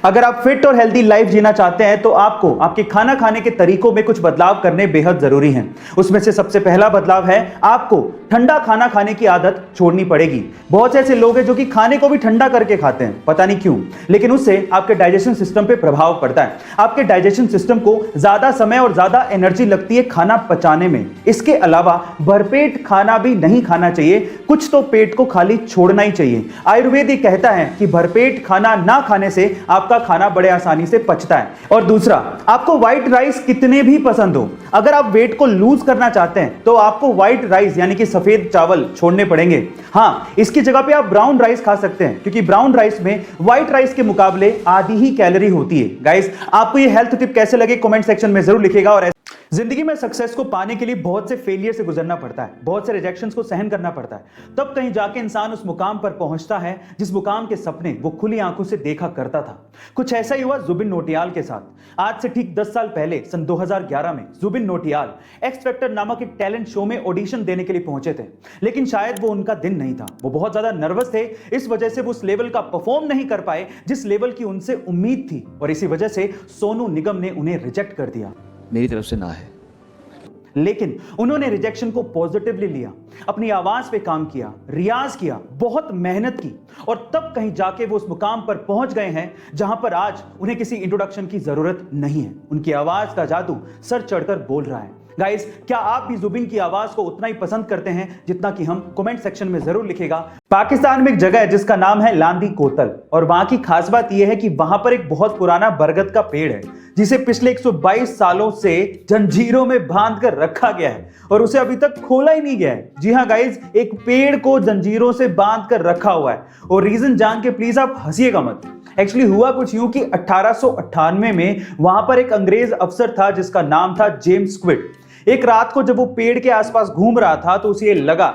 अगर आप फिट और हेल्दी लाइफ जीना चाहते हैं तो आपको आपके खाना खाने के तरीकों में कुछ बदलाव करने बेहद जरूरी हैं। उसमें से सबसे पहला बदलाव है आपको ठंडा खाना खाने की आदत छोड़नी पड़ेगी। बहुत से ऐसे लोग हैं जो कि खाने को भी ठंडा करके खाते हैं, पता नहीं क्यों, लेकिन उससे आपके डाइजेशन सिस्टम पे प्रभाव पड़ता है। आपके डाइजेशन सिस्टम को ज्यादा समय और ज्यादा एनर्जी लगती है खाना पचाने में। इसके अलावा भरपेट खाना भी नहीं खाना चाहिए, कुछ तो पेट को खाली छोड़ना ही चाहिए। आयुर्वेद ये कहता है कि भरपेट खाना ना खाने से आपका खाना बड़े आसानी से पचता है। और दूसरा, आपको व्हाइट राइस कितने भी पसंद हो, अगर आप वेट को लूज करना चाहते हैं तो आपको व्हाइट राइस यानी कि सफेद चावल छोड़ने पड़ेंगे। हाँ, इसकी जगह पे आप ब्राउन राइस खा सकते हैं, क्योंकि ब्राउन राइस में व्हाइट राइस के मुकाबले आधी ही कैलोरी होती है। गाइस, आपको ये हेल्थ टिप कैसे लगे कमेंट सेक्शन में जरूर लिखिएगा। और जिंदगी में सक्सेस को पाने के लिए बहुत से फेलियर से गुजरना पड़ता है, बहुत से रिजेक्शंस को सहन करना पड़ता है, तब कहीं जाके इंसान उस मुकाम पर पहुंचता है जिस मुकाम के सपने वो खुली आंखों से देखा करता था। कुछ ऐसा ही हुआ जुबिन नौटियाल के साथ। आज से ठीक 10 साल पहले सन 2011 में जुबिन नौटियाल एक्स फैक्टर नामक एक टैलेंट शो में ऑडिशन देने के लिए पहुंचे थे, लेकिन शायद वो उनका दिन नहीं था। वो बहुत ज्यादा नर्वस थे, इस वजह से वो उस लेवल का परफॉर्म नहीं कर पाए जिस लेवल की उनसे उम्मीद थी, और इसी वजह से सोनू निगम ने उन्हें रिजेक्ट कर दिया। मेरी तरफ से ना है, लेकिन उन्होंने रिजेक्शन को पॉजिटिवली लिया, अपनी आवाज पे काम किया, रियाज किया, बहुत मेहनत की, और तब कहीं जाके वो उस मुकाम पर पहुंच गए हैं जहां पर आज उन्हें किसी इंट्रोडक्शन की जरूरत नहीं है। उनकी आवाज का जादू सर चढ़कर बोल रहा है। गाइस, क्या आप भी जुबिन की आवाज को उतना ही पसंद करते हैं जितना कि हम? कमेंट सेक्शन में जरूर लिखिएगा। पाकिस्तान में एक जगह है जिसका नाम है लांदी कोतल, और वहां की खास बात यह है कि वहां पर एक बहुत पुराना बरगद का पेड़ है जिसे पिछले 122 सालों से जंजीरों में बांध कर रखा गया है और उसे अभी तक खोला ही नहीं गया है। जी हाँ गाइस, एक पेड़ को जंजीरों से बांध कर रखा हुआ है, और रीजन जान के प्लीज आप हंसिएगा मत। एक्चुअली हुआ कुछ यूं कि 1898 में वहां पर एक अंग्रेज अफसर था जिसका नाम था जेम्स क्विड। एक रात को जब वो पेड़ के आसपास घूम रहा था तो उसे लगा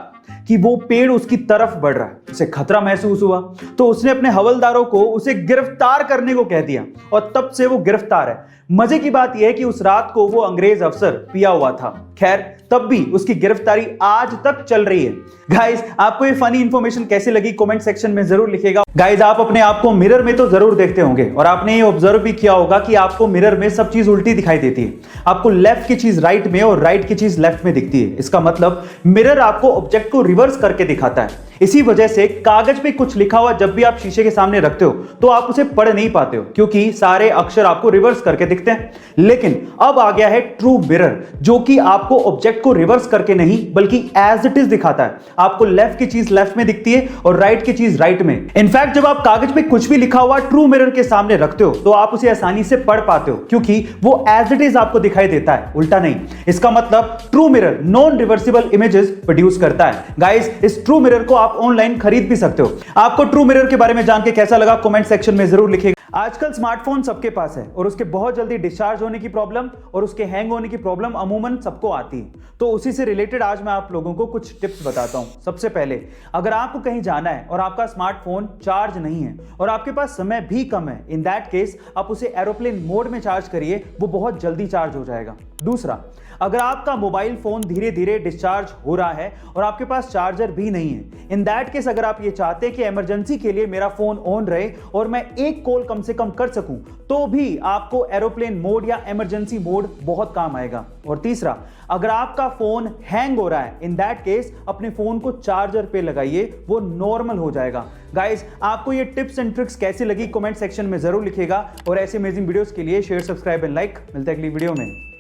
कि वो पेड़ उसकी तरफ बढ़ रहा है। उसे खतरा महसूस हुआ तो उसने अपने हवलदारों को उसे गिरफ्तार करने को कह दिया, और तब से वो गिरफ्तार है। मजे की बात यह है कि उस रात को वो अंग्रेज अफसर पिया हुआ था। खैर, तब भी उसकी गिरफ्तारी आज तक चल रही है। गाइस, आपको ये फनी इंफॉर्मेशन कैसे लगी कमेंट सेक्शन में जरूर लिखिएगा। गाइस, आप अपने आप को मिरर में तो जरूर देखते होंगे, और आपने ये ऑब्जर्व भी किया होगा कि आपको मिरर में सब चीज उल्टी दिखाई देती है। आपको लेफ्ट की चीज राइट में और राइट की चीज लेफ्ट में दिखती है। इसका मतलब मिरर आपको ऑब्जेक्ट को रिवर्स करके दिखाता है। इसी वजह से कागज पे कुछ लिखा हुआ जब भी आप शीशे के सामने रखते हो तो आप उसे पढ़ नहीं पाते हो, क्योंकि सारे अक्षर आपको रिवर्स करके दिखते हैं। लेकिन अब आ गया है ट्रू मिरर, जो कि आपको ऑब्जेक्ट को रिवर्स करके नहीं बल्कि एज इट इज दिखाता है। आपको लेफ्ट की चीज लेफ्ट में दिखती है और राइट की चीज राइट में। इनफैक्ट जब आप कागज पे कुछ भी लिखा हुआ ट्रू मिरर के सामने रखते हो तो आप उसे आसानी से पढ़ पाते हो, क्योंकि वो एज इट इज आपको दिखाई देता है, उल्टा नहीं। इसका मतलब true mirror non reversible images produce करता है। गाइस, इस ट्रू मिरर को आप ऑनलाइन खरीद भी सकते हो। आपको ट्रू मिरर के बारे में जान के कैसा लगा कमेंट सेक्शन में जरूर लिखिएगा। आजकल स्मार्टफोन सबके पास है, और उसके बहुत जल्दी डिस्चार्ज होने की प्रॉब्लम और उसके हैंग होने की प्रॉब्लम अमूमन सबको आती है। तो उसी से रिलेटेड आज मैं आप लोगों को कुछ टिप्स बताता हूं। सबसे पहले, अगर आपको कहीं जाना है और आपका स्मार्टफोन चार्ज नहीं है और आपके पास समय भी कम है, इन दैट केस आप उसे एरोप्लेन मोड में चार्ज करिए, वो बहुत जल्दी चार्ज हो जाएगा। दूसरा, अगर आपका मोबाइल फोन धीरे धीरे डिस्चार्ज हो रहा है और आपके पास चार्जर भी नहीं है, इन दैट केस अगर आप ये चाहते हैं कि इमरजेंसी के लिए मेरा फोन ऑन रहे और मैं एक कॉल कम से कम कर सकूं, तो भी आपको एरोप्लेन मोड या इमरजेंसी मोड बहुत काम आएगा। और तीसरा, अगर आपका फोन हैंग हो रहा है, इन दैट केस अपने फोन को चार्जर पे लगाइए, वो नॉर्मल हो जाएगा। गाइस, आपको ये टिप्स एंड ट्रिक्स कैसी लगी कमेंट सेक्शन में जरूर लिखिएगा, और ऐसे अमेजिंग वीडियोस के लिए शेयर, सब्सक्राइब एंड लाइक। मिलते हैं अगली वीडियो में।